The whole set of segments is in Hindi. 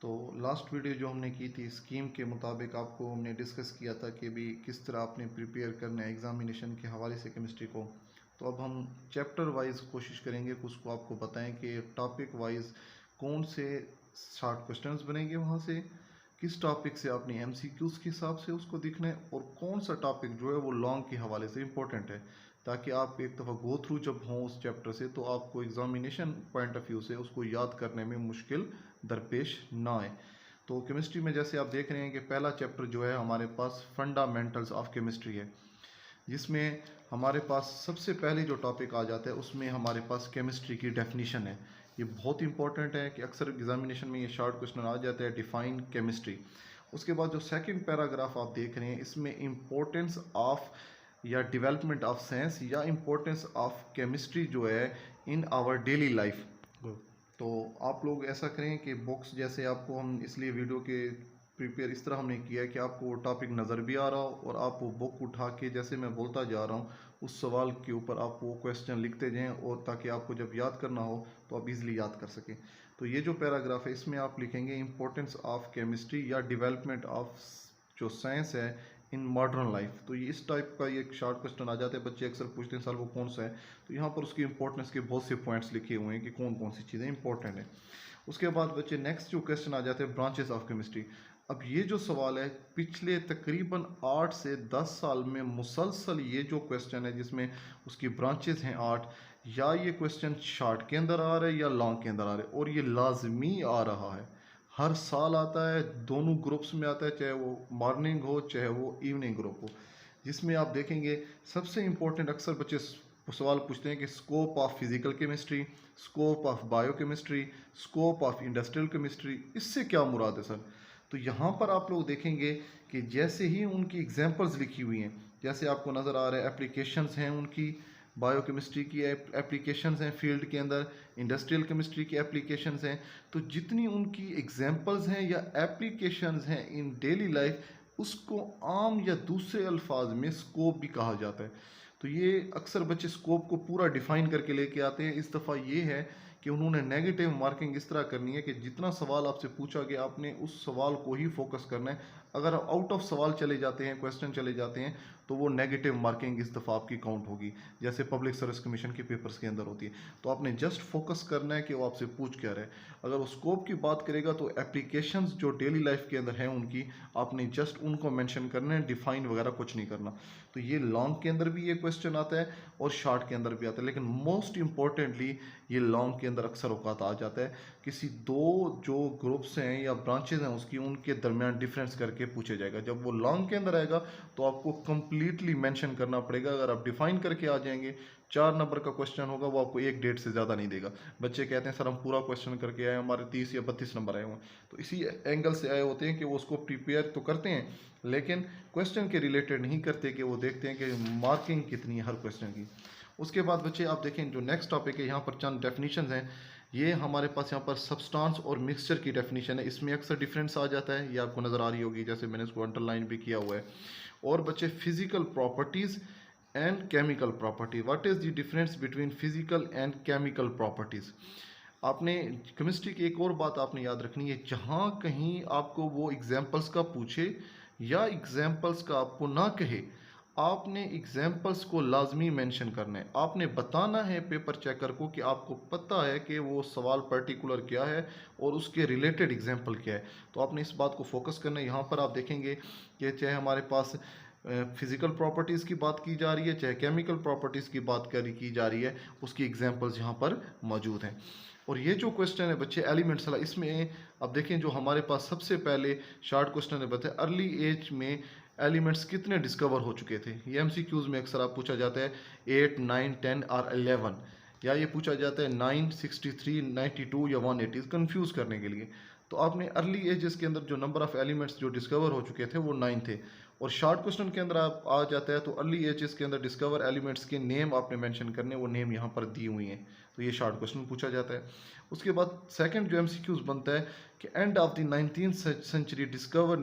तो लास्ट वीडियो जो हमने की थी स्कीम के मुताबिक आपको हमने डिस्कस किया था कि भी किस तरह आपने प्रिपेयर करना है एग्ज़ामिनेशन के हवाले से केमिस्ट्री को। तो अब हम चैप्टर वाइज कोशिश करेंगे कि उसको आपको बताएं कि टॉपिक वाइज कौन से शॉर्ट क्वेश्चंस बनेंगे वहाँ से, किस टॉपिक से आपने एमसीक्यूज़ के हिसाब से उसको देखना है और कौन सा टॉपिक जो है वो लॉन्ग के हवाले से इम्पोर्टेंट है, ताकि आप एक दफ़ा गो थ्रू जब हों उस चैप्टर से तो आपको एग्जामिनेशन पॉइंट ऑफ व्यू से उसको याद करने में मुश्किल दरपेश ना आए। तो केमिस्ट्री में जैसे आप देख रहे हैं कि पहला चैप्टर जो है हमारे पास फंडामेंटल्स ऑफ केमिस्ट्री है, जिसमें हमारे पास सबसे पहले जो टॉपिक आ जाता है उसमें हमारे पास केमिस्ट्री की डेफिनीशन है। ये बहुत इंपॉर्टेंट है कि अक्सर एग्जामिनेशन में ये शॉर्ट क्वेश्चन आ जाता है, डिफाइन केमिस्ट्री। उसके बाद जो सेकंड पैराग्राफ आप देख रहे हैं इसमें इंपॉर्टेंस ऑफ या डेवलपमेंट ऑफ साइंस या इंपॉर्टेंस ऑफ केमिस्ट्री जो है इन आवर डेली लाइफ। तो आप लोग ऐसा करें कि बुक्स जैसे आपको हम इसलिए वीडियो के प्रिपेयर इस तरह हमने किया है कि आपको वो टॉपिक नज़र भी आ रहा हो और आप वो बुक उठा के जैसे मैं बोलता जा रहा हूँ उस सवाल के ऊपर आप वो क्वेश्चन लिखते जाएं और ताकि आपको जब याद करना हो तो आप इजीली याद कर सकें। तो ये जो पैराग्राफ है इसमें आप लिखेंगे इंपॉर्टेंस ऑफ केमिस्ट्री या डेवलपमेंट ऑफ जो साइंस है इन मॉडर्न लाइफ। तो ये इस टाइप का ये एक शॉर्ट क्वेश्चन आ जाता है, बच्चे अक्सर पूछते हैं सर वो कौन सा है, तो यहाँ पर उसकी इंपॉर्टेंस के बहुत से पॉइंट्स लिखे हुए हैं कि कौन कौन सी चीज़ें इंपॉर्टेंट है। उसके बाद बच्चे नेक्स्ट जो क्वेश्चन आ जाते हैं ब्रांचेस ऑफ केमिस्ट्री। अब ये जो सवाल है पिछले तकरीबन 8 से 10 साल में मुसलसल ये जो क्वेश्चन है जिसमें उसकी ब्रांचेस हैं 8, या ये क्वेश्चन शॉर्ट के अंदर आ रहा है या लॉन्ग के अंदर आ रहा है, और ये लाजमी आ रहा है, हर साल आता है, दोनों ग्रुप्स में आता है, चाहे वो मॉर्निंग हो चाहे वो इवनिंग ग्रुप हो। जिसमें आप देखेंगे सबसे इम्पोर्टेंट अक्सर बच्चे सवाल पूछते हैं कि scope of physical chemistry, scope of biochemistry, scope of industrial chemistry, इससे क्या मुराद है सर। तो यहाँ पर आप लोग देखेंगे कि जैसे ही उनकी एग्जांपल्स लिखी हुई हैं, जैसे आपको नज़र आ रहा है एप्लीकेशंस हैं उनकी, बायोकेमिस्ट्री की एप्लीकेशंस हैं फील्ड के अंदर, इंडस्ट्रियल केमिस्ट्री की एप्लीकेशंस हैं, तो जितनी उनकी एग्जांपल्स हैं या एप्लीकेशंस हैं इन डेली लाइफ उसको आम या दूसरे अल्फाज में स्कोप भी कहा जाता है। तो ये अक्सर बच्चे स्कोप को पूरा डिफाइन करके लेके आते हैं। इस दफ़ा ये है कि उन्होंने नेगेटिव मार्किंग इस तरह करनी है कि जितना सवाल आपसे पूछा गया आपने उस सवाल को ही फोकस करना है। अगर आउट ऑफ सवाल चले जाते हैं, क्वेश्चन चले जाते हैं, तो वो नेगेटिव मार्किंग इस दफ़ा आपकी काउंट होगी, जैसे पब्लिक सर्विस कमीशन के पेपर्स के अंदर होती है। तो आपने जस्ट फोकस करना है कि वो आपसे पूछ क्या रहे। अगर वो स्कोप की बात करेगा तो एप्लीकेशंस जो डेली लाइफ के अंदर हैं उनकी आपने जस्ट उनको मेंशन करना है, डिफाइन वगैरह कुछ नहीं करना। तो ये लॉन्ग के अंदर भी ये क्वेश्चन आता है और शॉर्ट के अंदर भी आता है, लेकिन मोस्ट इंपॉर्टेंटली ये लॉन्ग के अंदर अक्सर औकात आ जाता है। किसी दो जो ग्रुप्स हैं या ब्रांचेज हैं उसकी उनके दरमियान डिफरेंस करके पूछे जाएगा। जब वो लॉन्ग के अंदर आएगा तो आपको कंप्लीटली मेंशन करना पड़ेगा। अगर आप डिफाइन करके आ जाएंगे, 4 नंबर का क्वेश्चन होगा, वो आपको 1 डेढ़ से ज़्यादा नहीं देगा। बच्चे कहते हैं सर हम पूरा क्वेश्चन करके आए, हमारे 30 या 32 नंबर आए हुए हैं, तो इसी एंगल से आए होते हैं कि वो उसको प्रिपेयर तो करते हैं लेकिन क्वेश्चन के रिलेटेड नहीं करते, कि वो देखते हैं कि मार्किंग कितनी है हर क्वेश्चन की। उसके बाद बच्चे आप देखें जो नेक्स्ट टॉपिक है, यहाँ पर चंद डेफिनेशन हैं। ये हमारे पास यहाँ पर सब्सटेंस और मिक्सचर की डेफिनेशन है, इसमें अक्सर डिफरेंस आ जाता है, ये आपको नज़र आ रही होगी, जैसे मैंने इसको अंडरलाइन भी किया हुआ है। और बच्चे physical properties and chemical property, what is the difference between physical and chemical properties. आपने केमिस्ट्री की एक और बात आपने याद रखनी है, जहाँ कहीं आपको वो एग्जाम्पल्स का पूछे या एग्जाम्पल्स का आपको ना कहे, आपने एग्जाम्पल्स को लाजमी मेंशन करना है। आपने बताना है पेपर चेकर को कि आपको पता है कि वो सवाल पर्टिकुलर क्या है और उसके रिलेटेड एग्जाम्पल क्या है। तो आपने इस बात को फोकस करना है। यहाँ पर आप देखेंगे कि चाहे हमारे पास फिज़िकल प्रॉपर्टीज़ की बात की जा रही है, चाहे केमिकल प्रॉपर्टीज़ की बात की जा रही है, उसकी एग्जांपल्स यहाँ पर मौजूद हैं। और ये जो क्वेश्चन है बच्चे एलिमेंट्स वाला, इसमें अब देखें जो हमारे पास सबसे पहले शॉर्ट क्वेश्चन है, बताए अर्ली एज में एलिमेंट्स कितने डिस्कवर हो चुके थे। ये एमसीक्यूज़ में अक्सर आप पूछा जाता है 8, 9, 10 और 11, या ये पूछा जाता है 9, 63, 92 या 180, कंफ्यूज करने के लिए। तो आपने अर्ली एजेस के अंदर जो नंबर ऑफ एलिमेंट्स जो डिस्कवर हो चुके थे वो 9 थे, और शॉर्ट क्वेश्चन के अंदर आप आ जाता है तो अर्ली एजेस के अंदर डिस्कवर एलिमेंट्स के नेम आपने मेंशन करने, वो नेम यहाँ पर दी हुई हैं, तो ये शॉर्ट क्वेश्चन पूछा जाता है। उसके बाद सेकंड जो एमसीक्यूज बनता है कि end of the 19th century discover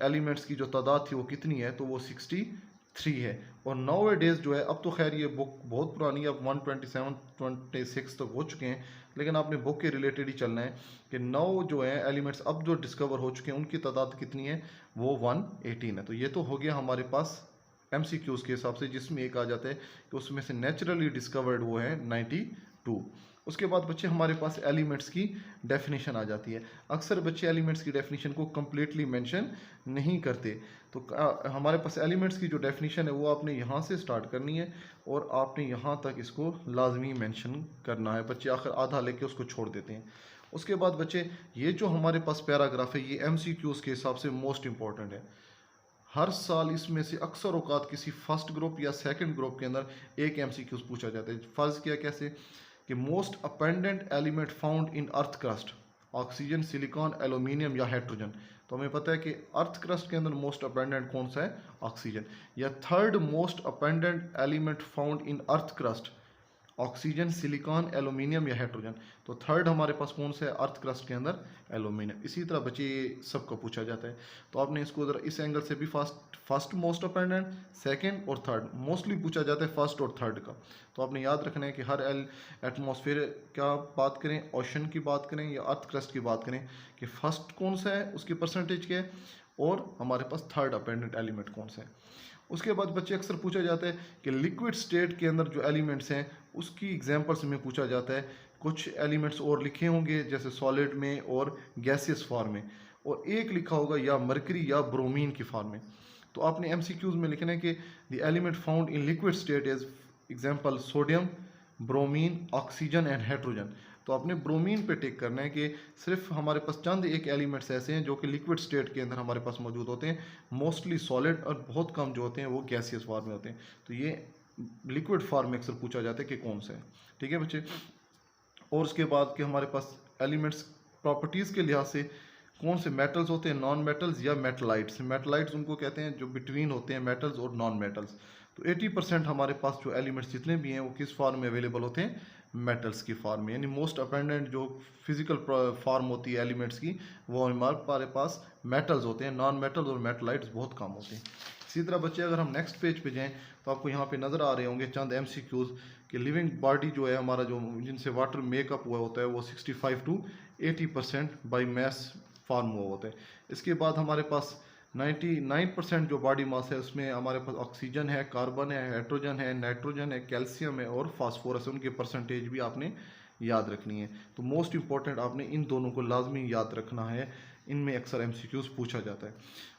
elements की जो तादाद थी वो कितनी है, तो वो 63 है। और नाउ डेज जो है, अब तो खैर ये बुक बहुत पुरानी है, अब 127, 26 तक हो चुके हैं, लेकिन आपने बुक के रिलेटेड ही चलना है कि 9 जो है एलिमेंट्स अब जो डिस्कवर हो चुके हैं उनकी तादाद कितनी है, वो 118 है। तो ये तो हो गया हमारे पास MCQs के हिसाब से, जिसमें एक आ जाता है कि उसमें से नेचुरली डिस्कवर्ड वो है 92। उसके बाद बच्चे हमारे पास एलिमेंट्स की डेफिनेशन आ जाती है। अक्सर बच्चे एलिमेंट्स की डेफिनेशन को कम्प्लीटली मेंशन नहीं करते, तो हमारे पास एलिमेंट्स की जो डेफिनेशन है वो आपने यहाँ से स्टार्ट करनी है और आपने यहाँ तक इसको लाजमी मेंशन करना है। बच्चे आखिर आधा लेके उसको छोड़ देते हैं। उसके बाद बच्चे ये जो हमारे पास पैराग्राफ है ये MCQs के हिसाब से मोस्ट इंपॉर्टेंट है। हर साल इसमें से अक्सर औकात किसी फर्स्ट ग्रुप या सेकंड ग्रुप के अंदर एक MCQs पूछा जाता है। फर्ज किया कैसे कि most abundant element found in earth crust, oxygen, silicon, aluminium या हाइड्रोजन। तो हमें पता है कि अर्थ क्रस्ट के अंदर मोस्ट अपेंडेंट कौन सा है, ऑक्सीजन। या third most abundant element found in earth crust, oxygen, silicon, aluminium या हाइड्रोजन। तो थर्ड हमारे पास कौन सा है अर्थ क्रस्ट के अंदर, एल्यूमिनियम। इसी तरह बच्चे ये सबका पूछा जाता है, तो आपने इसको जरा इस एंगल से भी फर्स्ट मोस्ट अपेंडेंट, सेकंड और थर्ड, मोस्टली पूछा जाता है फर्स्ट और थर्ड का। तो आपने याद रखना है कि हर एटमॉस्फेयर क्या बात करें, ओशन की बात करें या अर्थ क्रस्ट की बात करें, कि फर्स्ट कौन सा है, उसकी परसेंटेज क्या है, और हमारे पास थर्ड अपेंडेंट एलिमेंट कौन सा है। उसके बाद बच्चे अक्सर पूछा जाता है कि लिक्विड स्टेट के अंदर जो एलिमेंट्स हैं उसकी एग्जांपल्स में पूछा जाता है। कुछ एलिमेंट्स और लिखे होंगे जैसे सॉलिड में और गैसियस फॉर्म में, और एक लिखा होगा या मरकरी या ब्रोमीन की फॉर्म में। तो आपने MCQs में लिखना है कि the element found in liquid state is example sodium, bromine, oxygen and hydrogen. तो आपने ब्रोमीन पे टिक करना है कि सिर्फ हमारे पास चंद एक एलिमेंट्स ऐसे हैं जो कि लिक्विड स्टेट के अंदर हमारे पास मौजूद होते हैं, मोस्टली सॉलिड, और बहुत कम जो होते हैं वो गैसियस फॉर्म में होते हैं। तो ये लिक्विड फॉर्म में अक्सर पूछा जाता है कि कौन सा है, ठीक है बच्चे। और उसके बाद कि हमारे पास एलिमेंट्स प्रॉपर्टीज़ के लिहाज से कौन से मेटल्स होते हैं, नॉन मेटल्स या मेटलाइट्स। मेटलाइट्स उनको कहते हैं जो बिटवीन होते हैं मेटल्स और नॉन मेटल्स। तो 80% हमारे पास जो एलिमेंट्स जितने भी हैं वो किस फॉर्म में अवेलेबल होते हैं, मेटल्स की फॉर्म में। यानी मोस्ट अपेंडेंट जो फिजिकल फॉर्म होती है एलिमेंट्स की वो हमारे पास मेटल्स होते हैं, नॉन मेटल्स और मेटलाइट्स बहुत कम होते हैं। इसी तरह बच्चे अगर हम नेक्स्ट पेज पे जाएं तो आपको यहाँ पे नज़र आ रहे होंगे चंद MCQs कि लिविंग बॉडी जो है हमारा, जो जिनसे वाटर मेकअप हुआ होता है वो 65 to 80% बाई मैस फॉर्म हुआ होता है। इसके बाद हमारे पास 99% जो बॉडी मास है उसमें हमारे पास ऑक्सीजन है, कार्बन है, हाइड्रोजन है, नाइट्रोजन है, कैल्शियम है और फास्फोरस है। उनके परसेंटेज भी आपने याद रखनी है। तो मोस्ट इंपॉर्टेंट आपने इन दोनों को लाजमी याद रखना है, इनमें अक्सर MCQs पूछा जाता है।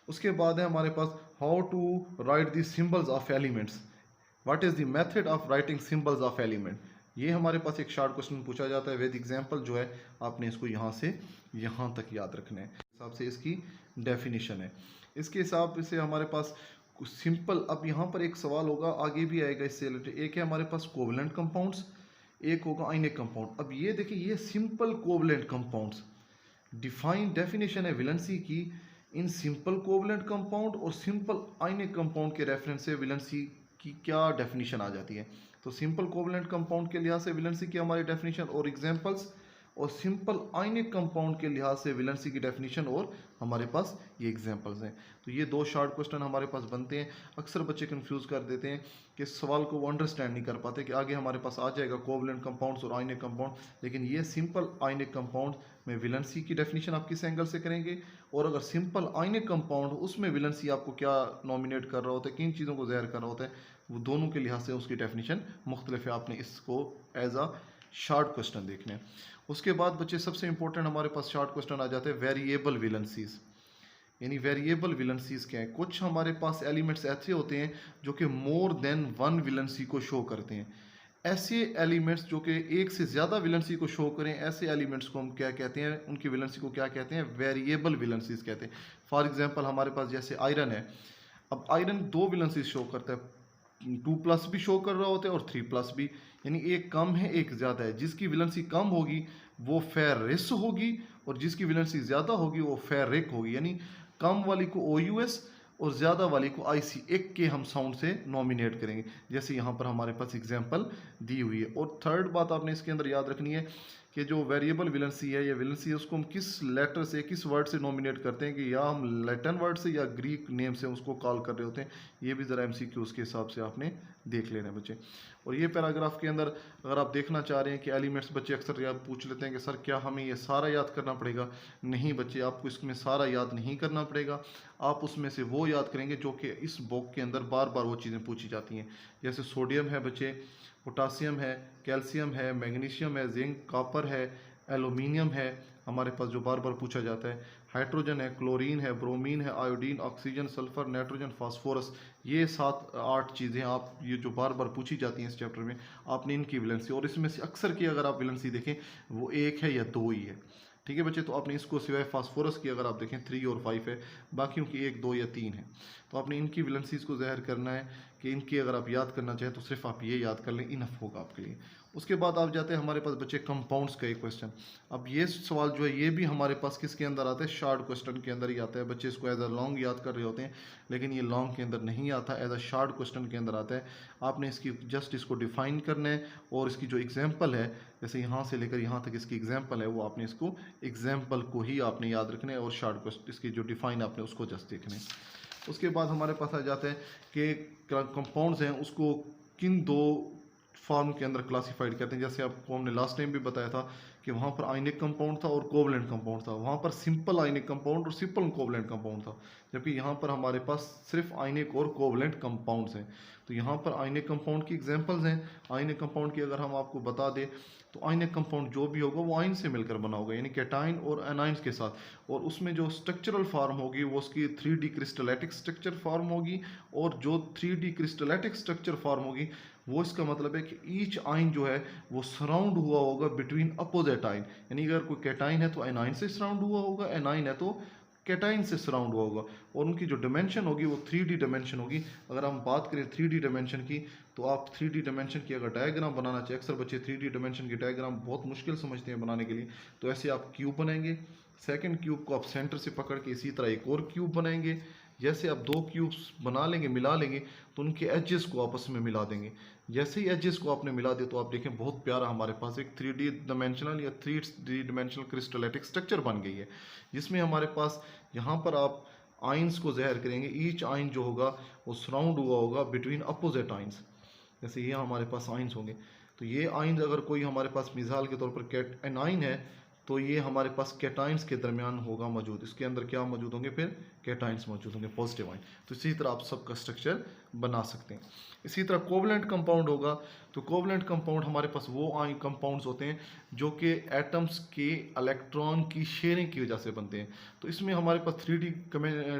उसके बाद है हमारे पास how to write the symbols of elements, what is the method of writing symbols of element. ये हमारे पास एक शॉर्ट क्वेश्चन पूछा जाता है विद एग्जांपल, जो है आपने इसको यहाँ से यहाँ तक याद रखना है, हिसाब से इसकी डेफिनेशन है। इसके हिसाब से हमारे पास कुछ सिंपल, अब यहाँ पर एक सवाल होगा, आगे भी आएगा इससे रिलेटेड। एक है हमारे पास कोवलेंट कंपाउंड्स, एक होगा आयनिक कंपाउंड। अब ये देखिए ये simple covalent compounds, define definition है वैलेंसी की इन सिंपल कोवलेंट कंपाउंड और सिंपल आयनिक कंपाउंड के रेफरेंस से वैलेंसी की क्या डेफिनेशन आ जाती है। तो सिंपल कोवलेंट कंपाउंड के लिहाज से वैलेंसी की हमारी डेफिनेशन और एग्जांपल्स, और सिंपल आयनिक कंपाउंड के लिहाज से वैलेंसी की डेफिनेशन और हमारे पास ये एग्जांपल्स हैं। तो ये दो शॉर्ट क्वेश्चन हमारे पास बनते हैं। अक्सर बच्चे कंफ्यूज कर देते हैं कि सवाल को वो अंडरस्टैंड नहीं कर पाते कि आगे हमारे पास आ जाएगा कोवलेंट कंपाउंड्स और आयनिक कंपाउंड, लेकिन ये सिंपल आयनिक कंपाउंड में वैलेंसी की डेफिनेशन आप किस एंगल से करेंगे, और अगर सिंपल आयनिक कंपाउंड उसमें वैलेंसी आपको क्या नॉमिनेट कर रहा होता है, किन चीज़ों को ज़ाहिर कर रहा होता है, वो दोनों के लिहाज से उसकी डेफिनेशन मुख्तलिफ है। आपने इसको एज अ शॉर्ट क्वेश्चन देखने। उसके बाद बच्चे सबसे इंपॉर्टेंट हमारे पास शॉर्ट क्वेश्चन आ जाते हैं वेरिएबल वैलेंसीज। यानी वेरिएबल वैलेंसीज क्या है, कुछ हमारे पास एलिमेंट्स ऐसे होते हैं जो कि मोर देन वन वैलेंसी को शो करते हैं। ऐसे एलिमेंट्स जो कि एक से ज़्यादा वैलेंसी को शो करें, ऐसे एलिमेंट्स को हम क्या कहते हैं, उनकी वैलेंसी को क्या कहते हैं, वेरिएबल वैलेंसीज कहते हैं। फॉर एग्जांपल हमारे पास जैसे आयरन है, अब आयरन दो वैलेंसीज शो करता है, 2+ भी शो कर रहा होता है और 3+ भी, यानी एक कम है एक ज़्यादा है। जिसकी वैलेंसी कम होगी वो फेरिस होगी और जिसकी वैलेंसी ज़्यादा होगी वो फेरिक होगी। यानी कम वाली को OUS और ज़्यादा वाली को IC, एक के हम साउंड से नॉमिनेट करेंगे, जैसे यहाँ पर हमारे पास एग्जांपल दी हुई है। और थर्ड बात आपने इसके अंदर याद रखनी है कि जो वेरिएबल वैलेंसी है या वैलेंसी है उसको हम किस लेटर से, किस वर्ड से नॉमिनेट करते हैं, कि या हम लैटिन वर्ड से या ग्रीक नेम से उसको कॉल कर रहे होते हैं। ये भी ज़रा MCQ के हिसाब से आपने देख लेना है बच्चे। और ये पैराग्राफ के अंदर अगर आप देखना चाह रहे हैं कि एलिमेंट्स, बच्चे अक्सर याद पूछ लेते हैं कि सर क्या हमें ये सारा याद करना पड़ेगा? नहीं बच्चे, आपको इसमें सारा याद नहीं करना पड़ेगा। आप उसमें से वो याद करेंगे जो कि इस बुक के अंदर बार बार वो चीज़ें पूछी जाती हैं। जैसे सोडियम है बच्चे, पोटासियम है, कैल्शियम है, मैग्नीशियम है, जिंक, कॉपर है, एलुमिनियम है हमारे पास जो बार बार पूछा जाता है। हाइड्रोजन है, क्लोरीन है, ब्रोमीन है, iodine, oxygen, sulphur, nitrogen, phosphorus. ये 7-8 चीज़ें आप ये जो बार बार पूछी जाती हैं इस चैप्टर में, आपने इनकी वैलेंसी, और इसमें से अक्सर की अगर आप वैलेंसी देखें वो 1 है या 2 ही है। ठीक है बच्चे, तो आपने इसको सिवाय फास्फोरस की अगर आप देखें 3 और 5 है, बाकियों की 1, 2 या 3 है। तो आपने इनकी वैलेंसीज को ज़ाहिर करना है कि इनकी अगर आप याद करना चाहें तो सिर्फ आप ये याद कर लें, इनफ होगा आपके लिए। उसके बाद आप जाते हैं हमारे पास बच्चे कंपाउंड्स का एक क्वेश्चन। अब ये सवाल जो है ये भी हमारे पास किसके अंदर आता है? शॉर्ट क्वेश्चन के अंदर ही आता है। बच्चे इसको एज अ लॉन्ग याद कर रहे होते हैं, लेकिन ये लॉन्ग के अंदर नहीं आता, एज अ शॉर्ट क्वेश्चन के अंदर आता है। आपने इसकी जस्ट इसको डिफाइन करना है, और इसकी जो एग्जाम्पल है, जैसे यहाँ से लेकर यहाँ तक इसकी एग्जाम्पल है, वो आपने इसको एग्जाम्पल को ही आपने याद रखना है, और शॉर्ट क्वेश्चन इसकी जो डिफाइन आपने उसको जस्ट देखना है। उसके बाद हमारे पास आ जाते हैं कि कंपाउंड्स हैं उसको किन 2 फॉर्म के अंदर क्लासिफाइड करते हैं। जैसे आपको हमने लास्ट टाइम भी बताया था कि वहाँ पर आयनिक कंपाउंड था और कोवलेंट कंपाउंड था। वहाँ पर सिंपल आयनिक कंपाउंड और सिंपल कोवलेंट कंपाउंड था, जबकि यहाँ पर हमारे पास सिर्फ आयनिक और कोवलेंट कंपाउंड्स हैं। तो यहाँ पर आयनिक कंपाउंड की एग्जांपल्स हैं। आयनिक कंपाउंड की अगर हम आपको बता दें तो आयनिक कंपाउंड जो भी होगा वो आयन से मिलकर बना होगा, यानी कैटाइन और एनाइंस के साथ। और उसमें जो स्ट्रक्चरल फॉर्म होगी वो उसकी 3D क्रिस्टलेटिक स्ट्रक्चर फॉर्म होगी, और जो 3D क्रिस्टलेटिक स्ट्रक्चर फॉर्म होगी वो इसका मतलब है कि ईच आइन जो है वो सराउंड हुआ होगा बिटवीन अपोजिट आइन। यानी अगर कोई कैटाइन है तो एनाइन से सराउंड हुआ होगा, एनाइन है तो कैटाइन से सराउंड हुआ होगा, और उनकी जो डिमेंशन होगी वो 3D डिमेंशन होगी। अगर हम बात करें 3D डिमेंशन की, तो आप 3D डिमेंशन की अगर डायग्राम बनाना चाहिए, अक्सर बच्चे 3D डिमेंशन की डायग्राम बहुत मुश्किल समझते हैं बनाने के लिए, तो ऐसे आप क्यूब बनाएंगे। सेकंड क्यूब को आप सेंटर से पकड़ के इसी तरह एक और क्यूब बनाएंगे। जैसे आप 2 क्यूब्स बना लेंगे, मिला लेंगे, तो उनके एजेस को आपस में मिला देंगे। जैसे ही एजेस को आपने मिला दिया तो आप देखें बहुत प्यारा हमारे पास एक 3D डिमेंशनल या 3D डिमेंशनल क्रिस्टलेटिक स्ट्रक्चर बन गई है, जिसमें हमारे पास यहाँ पर आप आइंस को ज़ाहिर करेंगे। ईच आइन जो होगा वो सराउंड हुआ होगा बिटवीन अपोजिट आइंस। जैसे ये हमारे पास आइंस होंगे, तो ये आइंस अगर कोई हमारे पास मिसाल के तौर पर एनाइन है, तो ये हमारे पास कैटाइंस के दरमियान होगा मौजूद। इसके अंदर क्या मौजूद होंगे? फिर कैटाइंस मौजूद होंगे, पॉजिटिव आइन। तो इसी तरह आप सबका स्ट्रक्चर बना सकते हैं। इसी तरह कोवलेंट कंपाउंड होगा, तो कोवलेंट कंपाउंड हमारे पास वो आइन कंपाउंड्स होते हैं जो कि एटम्स के इलेक्ट्रॉन की शेयरिंग की वजह से बनते हैं। तो इसमें हमारे पास 3D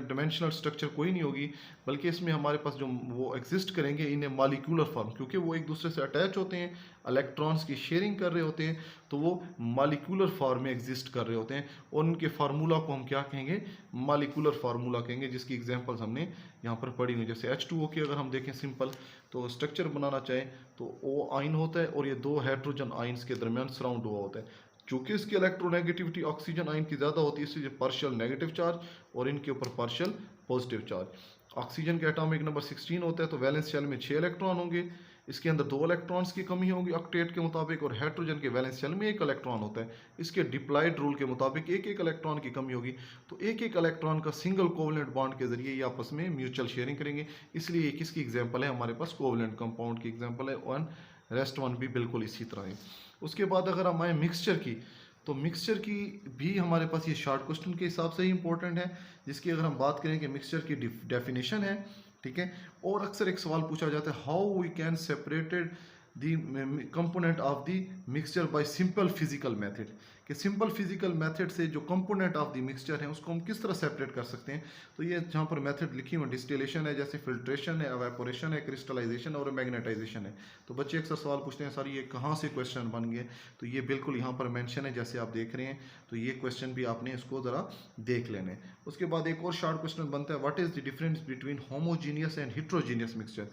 डिमेंशनल स्ट्रक्चर कोई नहीं होगी, बल्कि इसमें हमारे पास जो वो एग्जिस्ट करेंगे इन ए मॉलिक्यूलर फॉर्म, क्योंकि वो एक दूसरे से अटैच होते हैं, इलेक्ट्रॉन्स की शेयरिंग कर रहे होते हैं, तो वो मॉलिक्यूलर फॉर्म में एग्जिस्ट कर रहे होते हैं। और उनके फार्मूला को हम क्या कहेंगे? मॉलिक्यूलर फार्मूला कहेंगे, जिसकी एग्जांपल्स हमने यहाँ पर पढ़ी हुई। जैसे H2O की अगर हम देखें सिंपल, तो स्ट्रक्चर बनाना चाहें तो O आइन होता है और ये 2 हाइड्रोजन आइंस के दरमियान सराउंड हुआ होता है। चूंकि इसकी इलेक्ट्रोनेगेटिविटी ऑक्सीजन आइन की ज़्यादा होती है, इसलिए पार्शियल नेगेटिव चार्ज और इनके ऊपर पार्शियल पॉजिटिव चार्ज। ऑक्सीजन का एटॉमिक नंबर 16 होता है, तो वैलेंस शेल में 6 इलेक्ट्रॉन होंगे। इसके अंदर 2 इलेक्ट्रॉन्स की कमी होगी ऑक्टेट के मुताबिक, और हाइड्रोजन के वैलेंस शेल में 1 इलेक्ट्रॉन होता है। इसके डिप्लॉयड रूल के मुताबिक 1-1 इलेक्ट्रॉन की कमी होगी, तो 1-1 इलेक्ट्रॉन का सिंगल कोवलेंट बॉन्ड के जरिए ये आपस में म्यूचुअल शेयरिंग करेंगे। इसलिए ये किसकी एग्जांपल है? हमारे पास कोवलेंट कंपाउंड की एग्जांपल है। वन रेस्ट वन भी बिल्कुल इसी तरह है। उसके बाद अगर हम आए मिक्सचर की, तो मिक्सचर की भी हमारे पास ये शॉर्ट क्वेश्चन के हिसाब से ही इंपॉर्टेंट है, जिसकी अगर हम बात करें कि मिक्सचर की डेफिनेशन है, ठीक है। और अक्सर एक सवाल पूछा जाता है, how we can separated the component of the mixture by simple physical method, कि सिंपल फिजिकल मेथड से जो कंपोनेंट ऑफ द मिक्सचर है उसको हम किस तरह सेपरेट कर सकते हैं। तो ये जहाँ पर मेथड लिखी हुई डिस्टिलेशन है, जैसे फिल्ट्रेशन है, एवेपोरेशन है, क्रिस्टलाइजेशन और मैग्नेटाइजेशन है। तो बच्चे अक्सर सवाल पूछते हैं, सर ये कहाँ से क्वेश्चन बन गए? तो ये बिल्कुल यहाँ पर मेंशन है, जैसे आप देख रहे हैं। तो ये क्वेश्चन भी आपने इसको ज़रा देख लेना है। उसके बाद एक और शॉर्ट क्वेश्चन बनता है, what is the difference between homogeneous and heterogeneous mixture.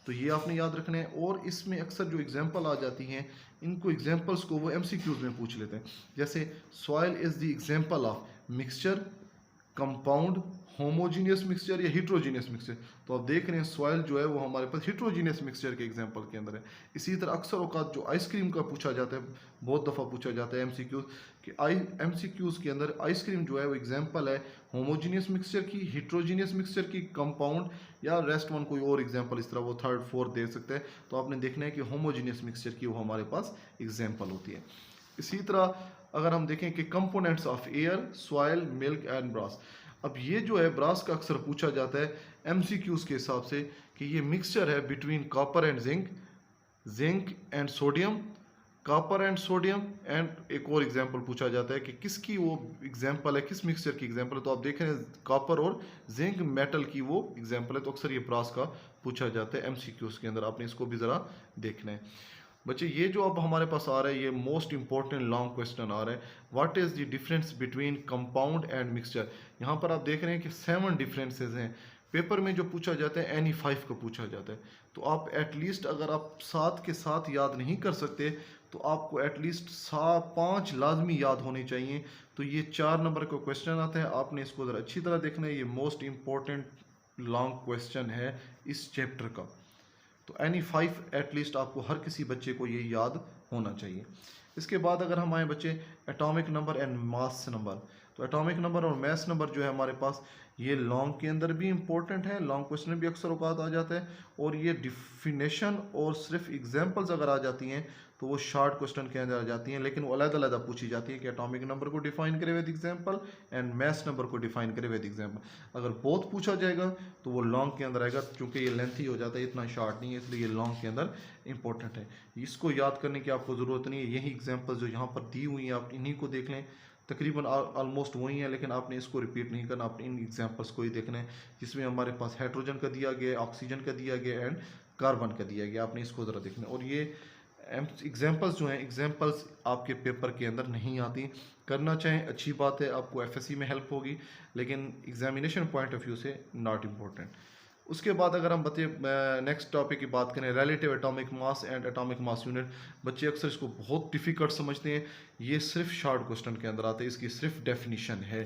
तो ये आपने याद रखना है। और इसमें अक्सर जो एग्जांपल आ जाती हैं, इनको एग्जांपल्स को वो MCQs में पूछ लेते हैं। जैसे soil is the example of mixture compound, homogeneous mixture या हिट्रोजीनियस मिक्सचर। तो आप देख रहे हैं सॉइल जो है वो हमारे पास हिट्रोजीनियस मिक्सचर के एग्जांपल के अंदर है। इसी तरह अक्सर औकात जो आइसक्रीम का पूछा जाता है, बहुत दफ़ा पूछा जाता है एमसीक्यूज कि एमसीक्यूज के अंदर आइसक्रीम जो है वो एग्जांपल है होमोजीनियस मिक्सचर की, हिट्रोजीनियस मिक्सचर की, कंपाउंड, या रेस्ट वन कोई और एग्जांपल इस तरह वो थर्ड फोर्थ दे सकते हैं। तो आपने देखना है कि होमोजीनियस मिक्सचर की वो हमारे पास एग्जांपल होती है। इसी तरह अगर हम देखें कि components of air, soil, milk and brass. अब ये जो है ब्रास का अक्सर पूछा जाता है एमसीक्यूज के हिसाब से कि ये मिक्सचर है between copper and zinc, zinc and sodium, copper and sodium, and एक और एग्जांपल पूछा जाता है कि किसकी वो एग्जांपल है, किस मिक्सचर की एग्जांपल है। तो आप देख रहे हैं कॉपर और जिंक मेटल की वो एग्जांपल है। तो अक्सर ये ब्रास का पूछा जाता है एमसीक्यूज के अंदर, आपने इसको भी ज़रा देखना है। बच्चे ये जो अब हमारे पास आ रहा है ये मोस्ट इंपॉर्टेंट लॉन्ग क्वेश्चन आ रहा है, what is the difference between compound and mixture. यहाँ पर आप देख रहे हैं कि 7 डिफरेंसेस हैं। पेपर में जो पूछा जाता है एनी 5 का पूछा जाता है। तो आप एटलीस्ट अगर आप 7 के साथ याद नहीं कर सकते तो आपको एटलीस्ट 5 लाजमी याद होने चाहिए। तो ये 4 नंबर का क्वेश्चन आता है, आपने इसको ज़रा अच्छी तरह देखना है। ये मोस्ट इंपॉर्टेंट लॉन्ग क्वेश्चन है इस चैप्टर का। तो एनी 5 एटलीस्ट आपको हर किसी बच्चे को ये याद होना चाहिए। इसके बाद अगर हम आए बच्चे atomic number and mass number. तो एटॉमिक नंबर और मास नंबर जो है हमारे पास ये लॉन्ग के अंदर भी इंपॉर्टेंट है, लॉन्ग क्वेश्चन में भी अक्सर औकात आ जाता है। और ये डिफिनेशन और सिर्फ एग्जांपल्स अगर आ जाती हैं तो वो शॉर्ट क्वेश्चन के अंदर आ जाती हैं, लेकिन वो अलग-अलग पूछी जाती है कि एटॉमिक नंबर को डिफाइन करे with example and mass number को डिफाइन करे विद एग्जांपल। अगर बहुत पूछा जाएगा तो वो लॉन्ग के अंदर आएगा, क्योंकि ये लेंथी हो जाता है, इतना शॉर्ट नहीं है, इसलिए ये लॉन्ग के अंदर इंपॉर्टेंट है। इसको याद करने की आपको ज़रूरत नहीं है। यही एग्जाम्पल जो यहाँ पर दी हुई हैं आप इन्हीं को देख लें, तकरीबन ऑलमोस्ट वही है, लेकिन आपने इसको रिपीट नहीं करना, आपने इन एग्जाम्पल्स को ही देखना है जिसमें हमारे पास हाइड्रोजन का दिया गया, ऑक्सीजन का दिया गया एंड कार्बन का दिया गया। आपने इसको ज़रा देखना है। और ये एग्जाम्पल्स जो हैं, एग्जाम्पल्स आपके पेपर के अंदर नहीं आती। करना चाहें अच्छी बात है, आपको एफएससी में हेल्प होगी, लेकिन एग्जामिनेशन पॉइंट ऑफ व्यू से नॉट इम्पोर्टेंट। उसके बाद अगर हम नेक्स्ट टॉपिक की बात करें, relative atomic mass and atomic mass unit. बच्चे अक्सर इसको बहुत डिफ़िकल्ट समझते हैं। ये सिर्फ शॉर्ट क्वेश्चन के अंदर आते हैं, इसकी सिर्फ डेफिनेशन है।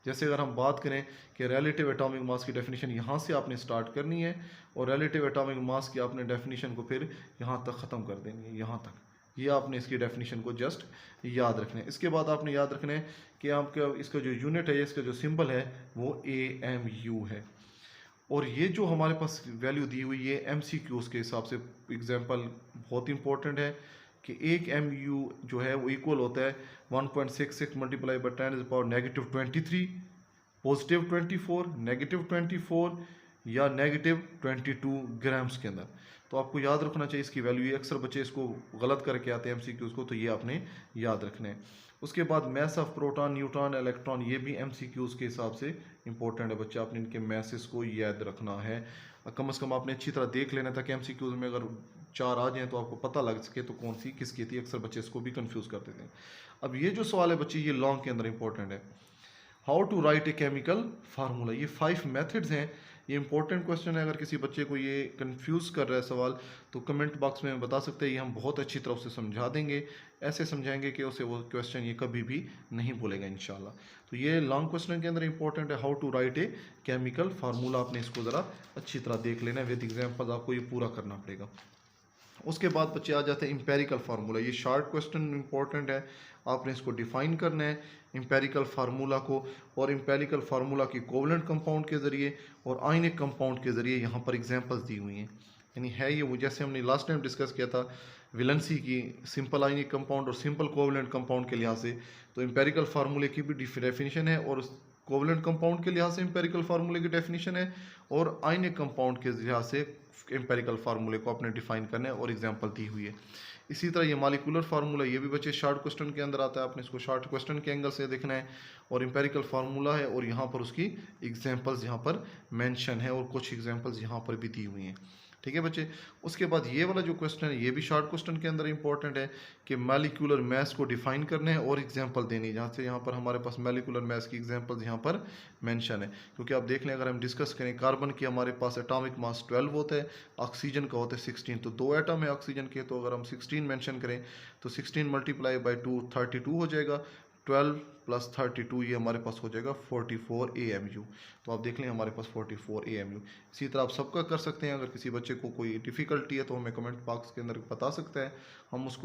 जैसे अगर हम बात करें कि रिलेटिव एटॉमिक मास की डेफिनेशन यहाँ से आपने स्टार्ट करनी है, और रिलेटिव एटॉमिक मास की आपने डेफिनेशन को फिर यहाँ तक ख़त्म कर देनी है, यहाँ तक। ये आपने इसकी डेफिनेशन को जस्ट याद रखना है। इसके बाद आपने याद रखना है कि आपका इसका जो यूनिट है, इसका जो सिंबल है वो AMU है। और ये जो हमारे पास वैल्यू दी हुई है MCQs के हिसाब से एग्जांपल बहुत इंपॉर्टेंट है कि एक MU जो है वो इक्वल होता है 1.66 मल्टीप्लाई बाई 10⁻⁻23, पॉजिटिव 24, नेगेटिव 24 या नेगेटिव 22 ग्राम्स के अंदर। तो आपको याद रखना चाहिए इसकी वैल्यू। ये अक्सर बच्चे इसको गलत करके आते हैं MCQs को, तो ये आपने याद रखना है। उसके बाद mass of proton, neutron, electron, ये भी MCQs के हिसाब से इंपॉर्टेंट है बच्चे, आपने इनके मैसेस को याद रखना है। कम से कम आपने अच्छी तरह देख लेना था कि MCQs में अगर 4 आ जाएँ तो आपको पता लग सके तो कौन सी किसकी थी। अक्सर बच्चे इसको भी कंफ्यूज कर देते हैं। अब ये जो सवाल है बच्चे, ये लॉन्ग के अंदर इंपॉर्टेंट है। How to write a chemical formula. ये 5 मेथड्स हैं। ये इंपॉर्टेंट क्वेश्चन है। अगर किसी बच्चे को ये कंफ्यूज कर रहा है सवाल, तो कमेंट बॉक्स में बता सकते हैं, ये हम बहुत अच्छी तरह उसे समझा देंगे। ऐसे समझाएंगे कि उसे वो क्वेश्चन ये कभी भी नहीं भूलेगा इंशाल्लाह। तो ये लॉन्ग क्वेश्चन के अंदर इंपॉर्टेंट है, how to write a chemical formula. आपने इसको ज़रा अच्छी तरह देख लेना है, विद एग्जाम्पल आपको ये पूरा करना पड़ेगा। उसके बाद बच्चे आ जाते हैं इंपेरिकल फार्मूला। ये शॉर्ट क्वेश्चन इंपॉर्टेंट है, आपने इसको डिफाइन करना है इंपेरिकल फार्मूला को, और इंपेरिकल फार्मूला की कोवलेंट कंपाउंड के ज़रिए और आयनिक कंपाउंड के ज़रिए यहाँ पर एग्जांपल्स दी हुई हैं। यानी है ये वो जैसे हमने लास्ट टाइम डिस्कस किया था वैलेंसी की, सिंपल आयनिक कंपाउंड और सिंपल कोवलेंट कंपाउंड के लिहाज से, तो इंपेरिकल फार्मूले की भी डेफिनेशन है, और कोवलेंट कंपाउंड के लिहाज से इंपेरिकल फार्मूले की डेफिनेशन है, और आयनिक कंपाउंड के लिहाज से इंपेरिकल फार्मूले को आपने डिफाइन करना है और एग्जांपल दी हुई है। इसी तरह ये मॉलिक्यूलर फार्मूला, ये भी बच्चे शॉर्ट क्वेश्चन के अंदर आता है, आपने इसको शॉर्ट क्वेश्चन के एंगल से देखना है। और इंपेरिकल फार्मूला है, और यहाँ पर उसकी एग्जांपल्स यहाँ पर मेंशन है, और कुछ एग्जांपल्स यहाँ पर भी दी हुई हैं। ठीक है बच्चे। उसके बाद ये वाला जो क्वेश्चन है, ये भी शॉर्ट क्वेश्चन के अंदर इंपॉर्टेंट है कि मॉलिक्यूलर मास को डिफाइन करना है और एग्जांपल देनी है, जहाँ से यहाँ पर हमारे पास मॉलिक्यूलर मास की एग्जांपल्स यहाँ पर मेंशन है। क्योंकि आप देख लें, अगर हम डिस्कस करें, कार्बन की हमारे पास एटॉमिक मास 12 होता है, ऑक्सीजन का होता है 16। तो 2 एटम है ऑक्सीजन के, तो अगर हम 16 मेंशन करें तो 16 मल्टीप्लाई बाई 2 32 हो जाएगा। 12 + 32 ये हमारे पास हो जाएगा 44 AMU। तो आप देख लें हमारे पास 44 AMU। इसी तरह आप सबका कर सकते हैं। अगर किसी बच्चे को कोई डिफ़िकल्टी है तो हमें कमेंट बॉक्स के अंदर बता सकता है, हम उसको